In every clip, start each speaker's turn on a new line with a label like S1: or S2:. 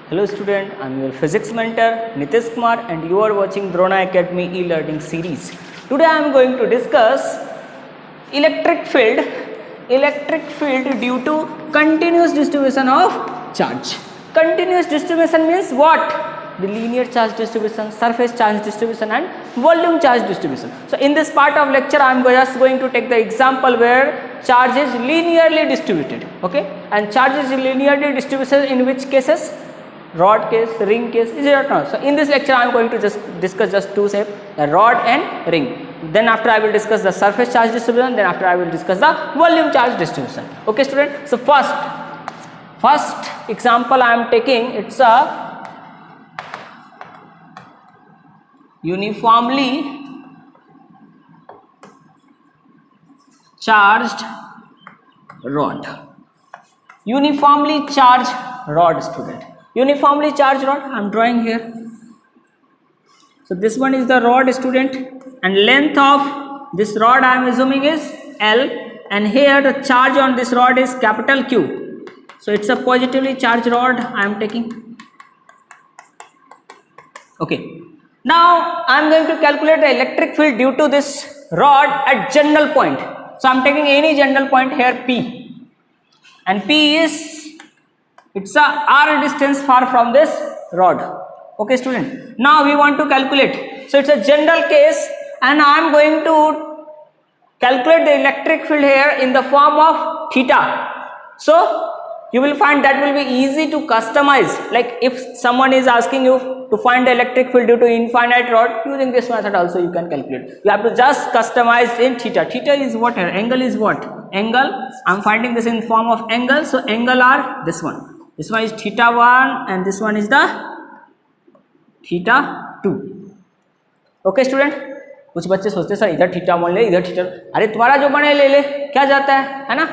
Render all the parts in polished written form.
S1: Hello student, I am your physics mentor Nitish Kumar and you are watching Drona Academy e-learning series. Today I am going to discuss electric field due to continuous distribution of charge. Continuous distribution means what? The linear charge distribution, surface charge distribution and volume charge distribution. So in this part of lecture I am just going to take the example where charge is linearly distributed, okay, and charge is linearly distributed in which cases? Rod case, ring case, is it not? So in this lecture I am going to just discuss just two shapes, a rod and ring. Then after I will discuss the surface charge distribution, then after I will discuss the volume charge distribution. Okay student, so first example I am taking, it's a uniformly charged rod. Uniformly charged rod student. Uniformly charged rod I am drawing here. So this one is the rod student and length of this rod I am assuming is L, and here the charge on this rod is capital Q. So it's a positively charged rod I am taking. Okay. Now I am going to calculate the electric field due to this rod at general point. So I am taking any general point here P, and P is, it's a r distance far from this rod. Okay student, now we want to calculate. So it's a general case and I am going to calculate the electric field here in the form of theta. So you will find that will be easy to customize. Like if someone is asking you to find the electric field due to infinite rod, using this method also you can calculate. You have to just customize in theta. Theta is what here? Angle is what? Angle. I am finding this in form of angle. So angle are this one. This one is theta 1 and this one is the theta 2. Okay student, कुछ बच्चे सोचते sir इधर theta 1 ले, इधर theta, अरे तुम्हारा जो बने ले ले, क्या जाता है ना,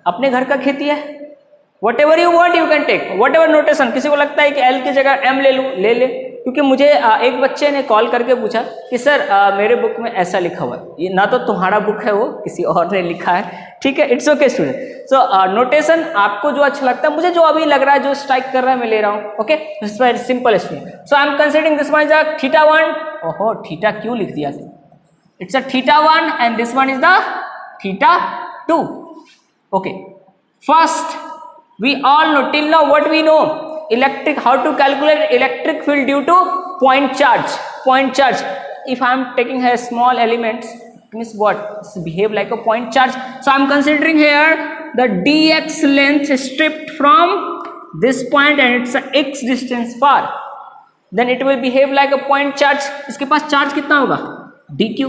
S1: अपने घर का खेती है. Whatever you want you can take, whatever notation. किसी को लगता है कि L की जगह M ले लूँ, ले ले. क्योंकि मुझे एक बच्चे ने कॉल करके पूछा कि सर मेरे बुक में ऐसा लिखा हुआ है, ये ना तो तुम्हारा बुक है, वो किसी और ने लिखा है. ठीक है, it's okay student. So notation आपको जो अच्छा लगता है, मुझे जो अभी लग रहा है, जो स्ट्राइक कर रहा है मैं ले रहा हूँ. Okay, this very simple student. So I M considering this one is the theta 1. ओहो, थीटा क्यों लिख दिया? It's a theta 1 and this one is the theta 2. Okay, first we all know, till now what we know, electric, how to calculate electric field due to point charge. Point charge, if I am taking a small element, means what? It's behave like a point charge. So I am considering here the dx length stripped from this point and it's a x distance far, then it will behave like a point charge. इसके पास charge कितना होगा? dq.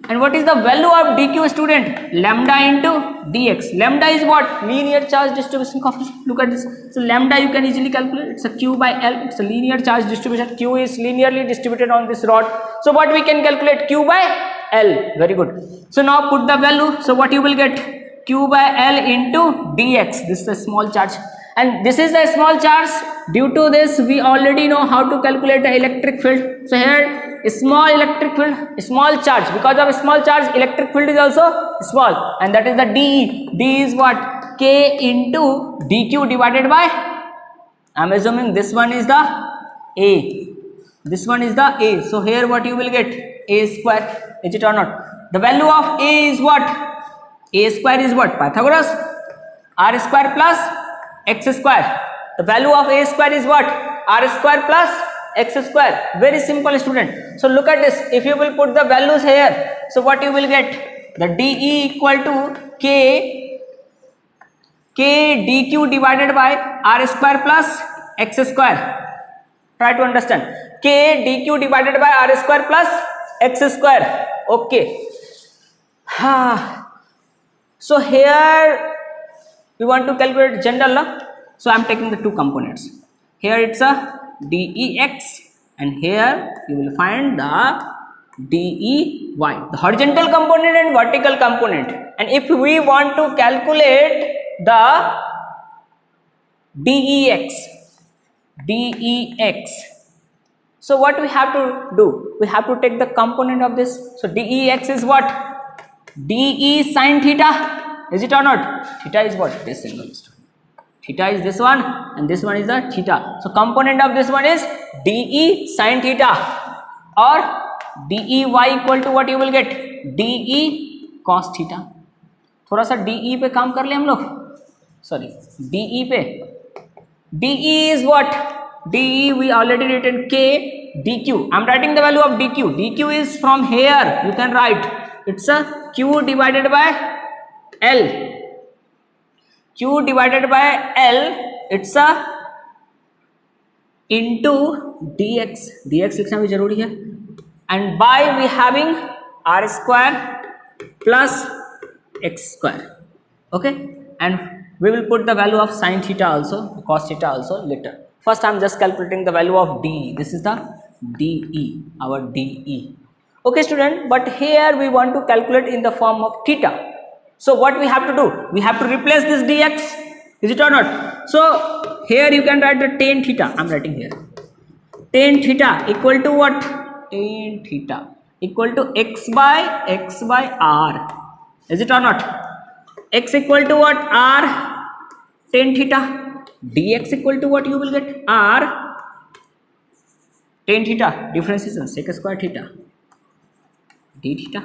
S1: And what is the value of dq student? Lambda into dx. Lambda is what? Linear charge distribution coefficient. Look at this. So lambda you can easily calculate. It's a q by L. It's a linear charge distribution. Q is linearly distributed on this rod. So what we can calculate? Q by L. Very good. So now put the value. So what you will get? Q by L into dx. This is a small charge. And this is a small charge. Due to this, we already know how to calculate the electric field. So here, small electric field, small charge. Because of small charge, electric field is also small, and that is the dE. D is what? K into dq divided by, I am assuming this one is the A. This one is the A. So here what you will get? A square. Is it or not? The value of A is what? A square is what? Pythagoras. R square plus x square. The value of A square is what? R square plus x square. Very simple student. So look at this. If you will put the values here, so what you will get? The dE equal to k dq divided by r square plus x square. Try to understand. K dq divided by r square plus x square. Okay. So here we want to calculate general law. So I am taking the two components. Here it's a dEx and here you will find the dEy, the horizontal component and vertical component. And if we want to calculate the dEx, so what we have to do? We have to take the component of this. So dEx is what? dE sin theta. Is it or not? Theta is what? This angle. theta is this one and this one is the theta. So component of this one is DE sin theta or DEY equal to what you will get DE cos theta. थोड़ा सा DE पे काम कर ले हम लोग, sorry DE पे. DE is what? DE we already written K dq. I'm writing the value of dq. dq is from here, you can write it's a q divided by L. Q divided by L, it's a into dx. dx लिखना भी जरूरी है. And by we having r square plus x square. Okay, and we will put the value of sin theta also, cos theta also later. First I am just calculating the value of DE. This is the DE, our DE. Okay student, but here we want to calculate in the form of theta. So what we have to do? We have to replace this dx, is it or not? So here you can write the tan theta. I am writing here tan theta equal to what? Tan theta equal to x by r, is it or not? X equal to what? R tan theta. Dx equal to what you will get? R tan theta. Differentiation sec square theta d theta.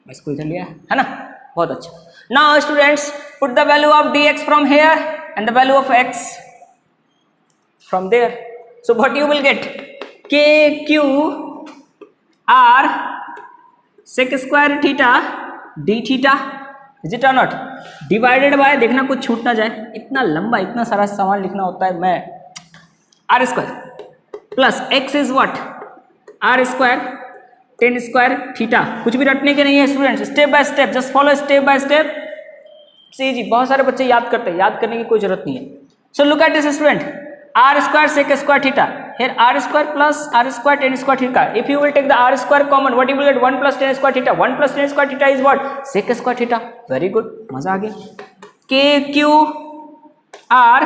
S1: मैं इसको इधर लिया है ना, बहुत अच्छा. Now students, put the value of dx from here and the value of x from there. So what you will get? K Q R sec square theta d theta, is it or not? Divided by, देखना कुछ छूट ना जाए, इतना लंबा इतना सारा सवाल लिखना होता है. मैं r square plus x is what? R square tan square theta. कुछ भी रटने के नहीं है students, step by step, just follow step by step. सी जी बहुत सारे बच्चे याद करते हैं, याद करने की कोई जरूरत नहीं है. So look at this student, r square sec square theta. Here r square plus r square tan square theta. If you will take the r square common, what you will get? 1 plus tan square theta. 1 plus tan square theta is what? Sec square theta. Very good. मजा आ गया. K Q R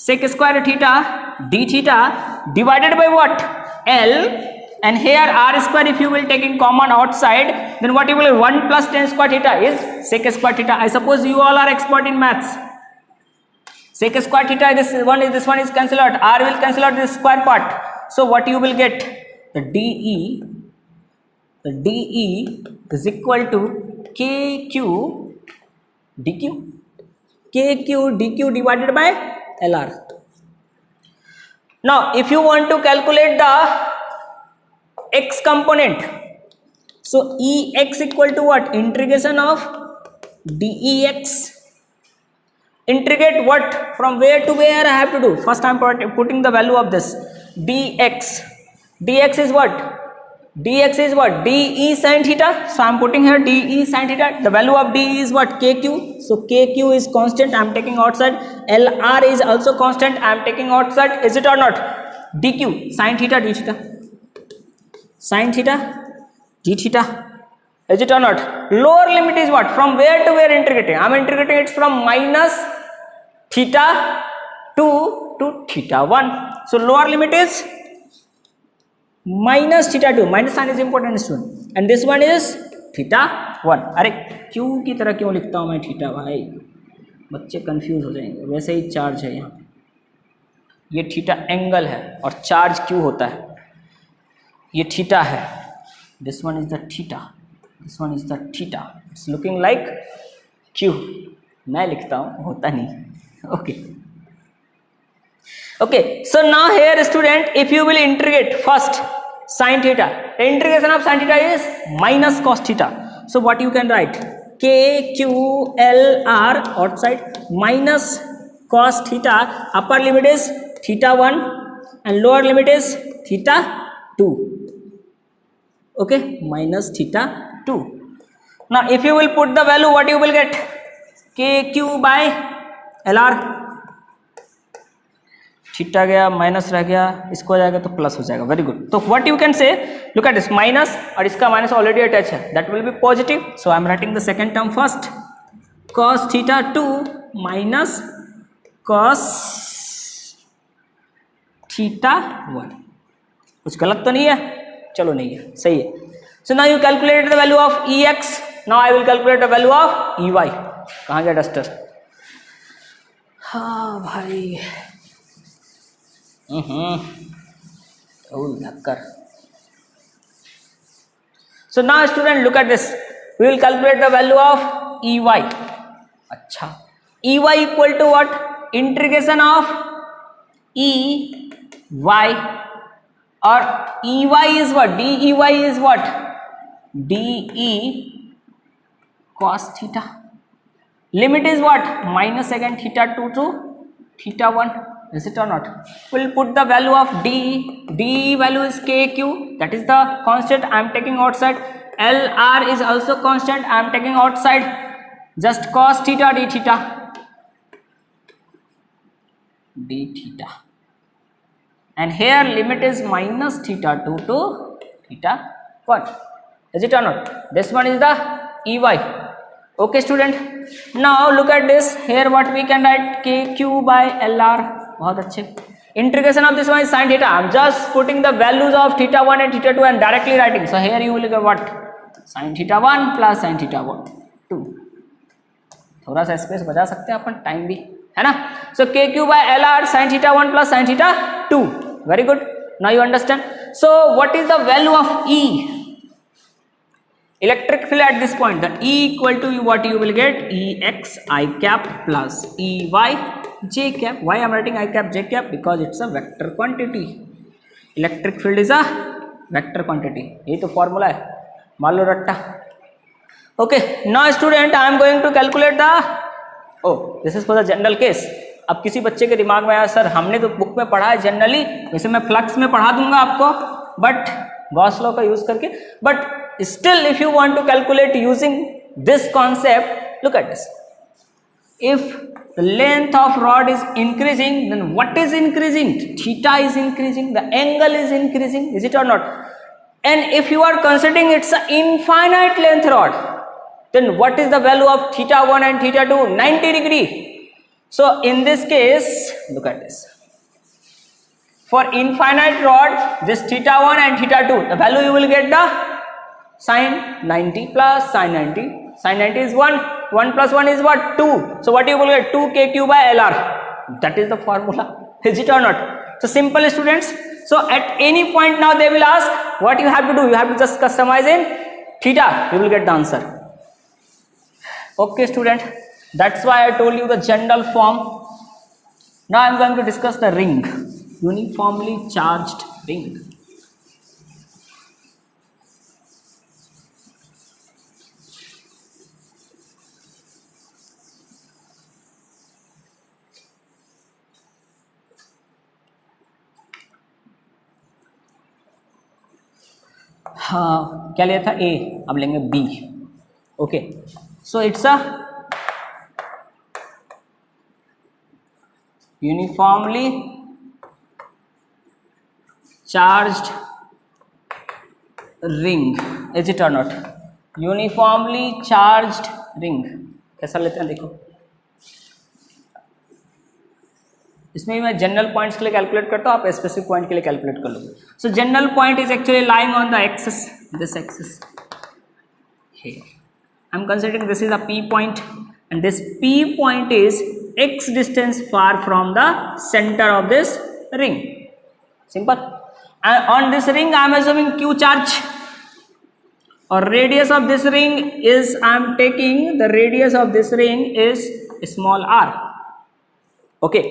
S1: sec square theta d theta divided by what? L. And here r square if you will take in common outside, then what you will get? 1 plus tan square theta is sec square theta. I suppose you all are expert in maths. Sec square theta, this one is cancel out, r will cancel out this square part. So what you will get? The DE is equal to KQ DQ. KQ DQ divided by LR. Now if you want to calculate the x component, so EX equal to what? Integration of DEX. Integrate what? From where to where I have to do? First I am putting the value of this dx. Dx is what? Dx is what? DE sin theta. So I am putting here DE sin theta. The value of DE is what? KQ. So KQ is constant, I am taking outside. LR is also constant, I am taking outside. Is it or not? DQ sin theta d theta. Sin theta d theta. Is it or not? Lower limit is what? From where to where integrating? I am integrating it from minus theta 2 to theta 1. So lower limit is minus theta 2. Minus sign is important student. And this one is theta 1. अरे क्यों की तरह क्यों लिखता हूँ मैं theta भाई, बच्चे कंफ्यूज हो जाएंगे. वैसे ही चार्ज है यहाँ, ये थीटा एंगल है और चार्ज क्यों होता है. ये थीटा है, this one is the theta, this one is the theta. It's looking like Q. मैं लिखता हूँ, होता नहीं. Okay. Okay. So now here student, if you will integrate first sin theta, the integration of sin theta is minus cos theta. So what you can write? K Q L R outside minus cos theta. Upper limit is theta 1 and lower limit is theta 2. Okay, minus theta 2. Now if you will put the value, what you will get? K Q by LR. Theta गया, minus रह गया, इसको हो जाएगा तो plus हो जाएगा. Very good. तो what you can say, look at this minus, और इसका माइनस ऑलरेडी अटैच है, that will be positive. So I am writing the second term first. cos theta 2 minus cos theta 1. कुछ गलत तो नहीं है? चलो नहीं है, सही है. So now you calculate the value of EX. Now I will calculate the value of EY. कहाँ गया डस्टर? हाँ भाई, धक्कर. So now student look at this. We will calculate the value of EY. अच्छा, EY equal to what? Integration of EY, or EY is what? DEY is what? DE cos theta. Limit is what? Minus secant theta 2 to theta 1. Is it or not? We'll put the value of DE. DE value is KQ. That is the constant I am taking outside. LR is also constant I am taking outside. Just cos theta d theta. D theta. And here limit is minus theta 2 to theta 1. Is it or not? This one is the EY. Okay student. Now look at this. Here what we can write? KQ by LR. बहुत अच्छे. Integration of this one is sin theta. I am just putting the values of theta 1 and theta 2 and directly writing. So here you will get what? Sin theta 1 plus sin theta 2. थोड़ा सा space बचा सकते हैं अपन, time भी है ना. So KQ by LR sin theta 1 plus sin theta 2. Very good. Now you understand. So what is the value of E? Electric field at this point. The E equal to what you will get? EX I cap plus EY j cap. Why I am writing I cap j cap? Because it's a vector quantity. Electric field is a vector quantity. ये तो formula है, मान लो रट्टा. Okay, now student I am going to calculate the. Oh, this is for the general case. अब किसी बच्चे के दिमाग में आया सर हमने तो बुक में पढ़ा है जनरली, वैसे मैं फ्लक्स में पढ़ा दूंगा आपको, बट गॉस लॉ का यूज करके. But still if you want to calculate using this concept, look at this. If the length of rod is increasing, then what is increasing? Theta is increasing, the angle is increasing, is it or not? And if you are considering it's an infinite length rod, then what is the value of theta 1 and theta 2? 90 degree. So in this case, look at this. For infinite rod, this theta 1 and theta 2, the value you will get the sin 90 plus sin 90. Sin 90 is 1. 1 plus 1 is what? 2. So what you will get? 2 KQ by LR. That is the formula. Is it or not? So simple students. So at any point now they will ask what you have to do. You have to just customize in theta. You will get the answer. Okay student. That's why I told you the general form. Now I am going to discuss the ring. Uniformly charged ring. हाँ, क्या लिया था? A, अब लेंगे B. Okay, so it's a uniformly charged ring. Is it और not? Uniformly charged ring कैसा लेते हैं देखो. इसमें मैं जनरल पॉइंट्स के लिए कैलकुलेट करता हूँ, आप स्पेसिफिक पॉइंट के लिए कैलकुलेट कर लो. So general point is actually lying on the axis, this axis here. I am considering this is a P point and this P point is x distance far from the center of this ring. Simple. And on this ring I am assuming Q charge, or radius of this ring is, I am taking the radius of this ring is small r. Okay.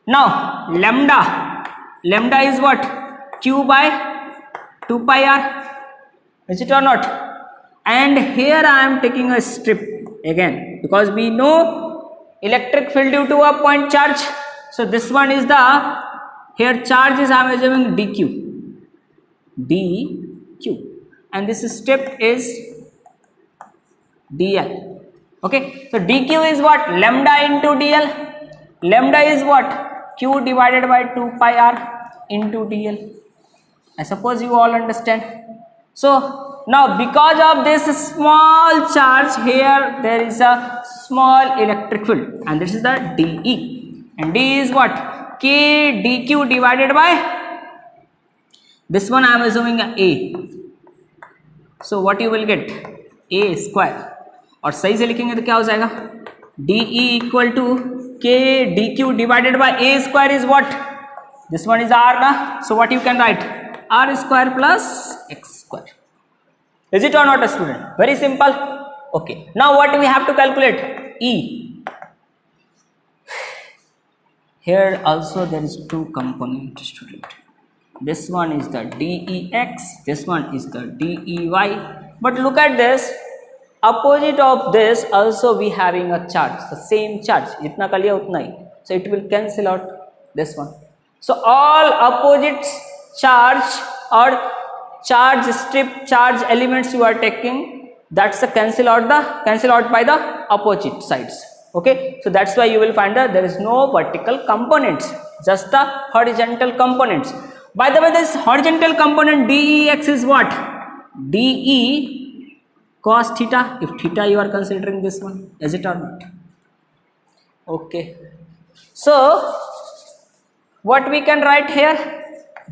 S1: Now lambda is what? Q by 2 pi r. Is it or not? And here I am taking a strip again because we know electric field due to a point charge. So this one is the, here charge is I am assuming dq, and this strip is dl. Okay, so dq is what? Lambda into dl. Lambda is what? Q divided by 2 pi r into dl. I suppose you all understand. So now because of this small charge here, there is a small electric field, and this is the dE, and d is what? K dq divided by this one I am assuming a. So what you will get? A square, और सही से लिखेंगे तो क्या हो जाएगा? dE equal to k dq divided by a square is what? This one is r na, so what you can write? R square plus x square. Is it or not, a student? Very simple. Okay, now what we have to calculate? E. Here also there is two component, student. This one is the dex, this one is the dy. But look at this, opposite of this also we having a charge, the same charge. Jitna ka liya utna hi. So it will cancel out this one. So all opposite charge or charge strip charge elements you are taking, that's the cancel out by the opposite sides. Okay, so that's why you will find that there is no vertical components, just the horizontal components. By the way, this horizontal component dex is what? De cos theta, if theta you are considering this one, is it or not? Okay, so what we can write here?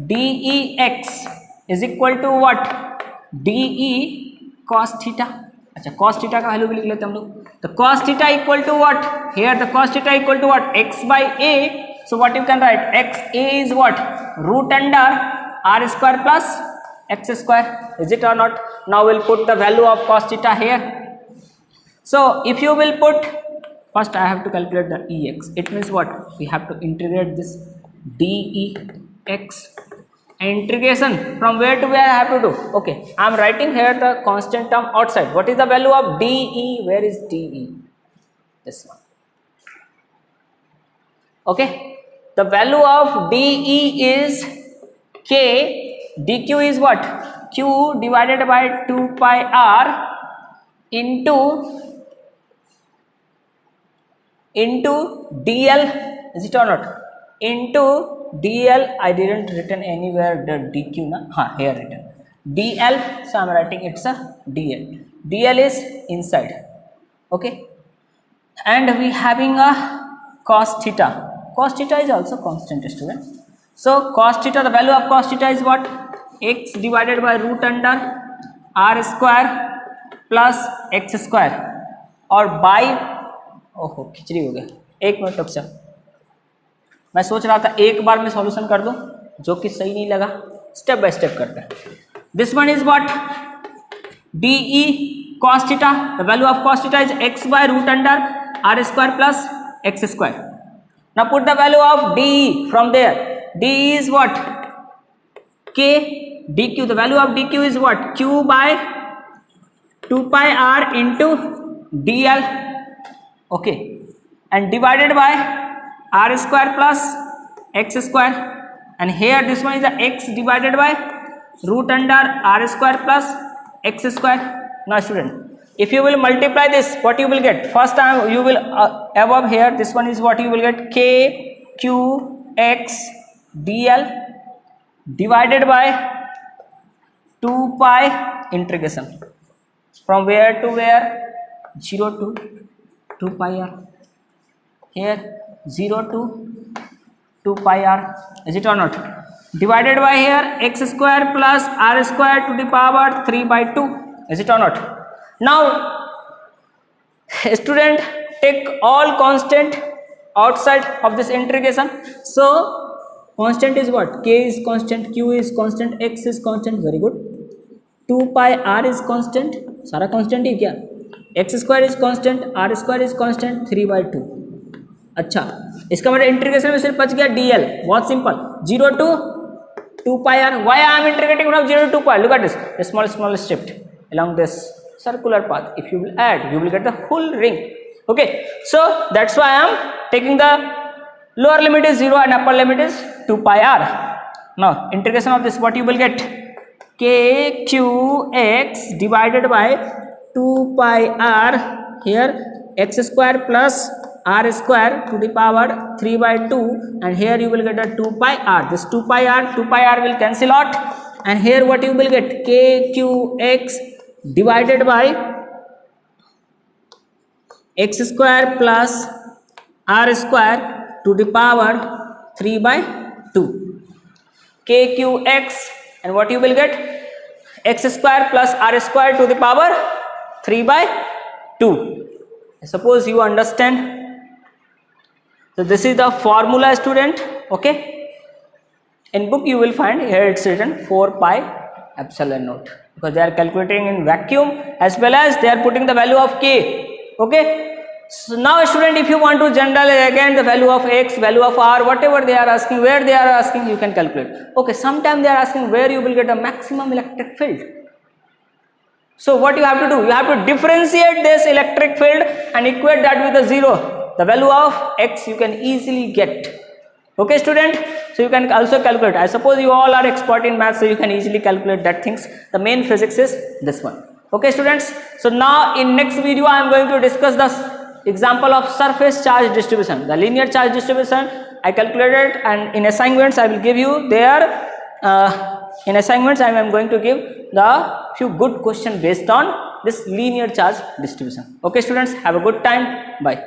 S1: Dex is equal to what? De cos theta. अच्छा, cos theta का value भी लिख लेते हैं हम लोग. तो cos theta equal to what? Here the cos theta equal to what? X by a. So what you can write? X a is what? Root under r square plus x square. Is it or not? Now we'll put the value of cos theta here. So if you will put, first I have to calculate the ex. It means what? We have to integrate this dex. Integration from where to where I have to do? Okay, I am writing here the constant term outside. What is the value of de? Where is de? This one. Okay, the value of de is k, dq is what? Q divided by 2 pi r into dl. Is it or not? Into dl. I didn't written anywhere the dq na. Here written dl, so I am writing it's a dl. dl is inside. Okay, and we having a cos theta. Cos theta is also constant, student. So cos theta, the value of cos theta is what? X divided by root under r square plus x square और by, ओहो खिचड़ी हो गया. एक minute रुक जा, मैं सोच रहा था एक बार में सॉल्यूशन कर दूं, जो कि सही नहीं लगा. स्टेप बाय स्टेप करते हैं. This one is what? de cos theta. The value of cos theta is x by root under r square plus x square. Now put the value of de from there. De is what? K dq. The value of dq is what? Q by 2 pi r into dl. Okay, and divided by r square plus x square, and here this one is the x divided by root under r square plus x square. Now student, if you will multiply this, what you will get? First time you will above here, this one is what you will get? K q x dl divided by 2 pi integration from where to where? 0 to 2 pi r. Here 0 to 2 pi r. Is it or not? Divided by here x square plus r square to the power 3 by 2. Is it or not? Now student, take all constant outside of this integration. So constant is what? K is constant, q is constant, x is constant. Very good. 2 pi r is constant. सारा constant ही क्या? x square is constant, r square is constant, 3 by 2. अच्छा, इसका मतलब integration में सिर्फ बच गया dl. बहुत simple. 0 to 2 pi r. Why I am integrating from 0 to 2 pi? Look at this. A small strip along this circular path. If you will add, you will get the whole ring. Okay, so that's why I am taking the lower limit is 0 and upper limit is 2 pi r. Now integration of this, what you will get? K q x divided by 2 pi r, here x square plus r square to the power 3 by 2, and here you will get a 2 pi r. This 2 pi r will cancel out, and here what you will get? K q x divided by x square plus r square to the power 3 by 2. K q x, and what you will get? X square plus r square to the power 3 by 2. Suppose you understand. So this is the formula, student. Okay, in book you will find here it's written 4 pi epsilon naught, because they are calculating in vacuum as well as they are putting the value of k. Okay, so now student, if you want to generalize again the value of x, value of r, whatever they are asking, where they are asking, you can calculate. Okay, sometime they are asking where you will get a maximum electric field. So what you have to do, you have to differentiate this electric field and equate that with a 0. The value of x you can easily get. Okay student, so you can also calculate. I suppose you all are expert in math, so you can easily calculate that things. The main physics is this one. Okay students, so now in next video I am going to discuss the example of surface charge distribution, the linear charge distribution I calculated, and in assignments I will give you there. In assignments I am going to give the few good questions based on this linear charge distribution. Okay students, have a good time. Bye.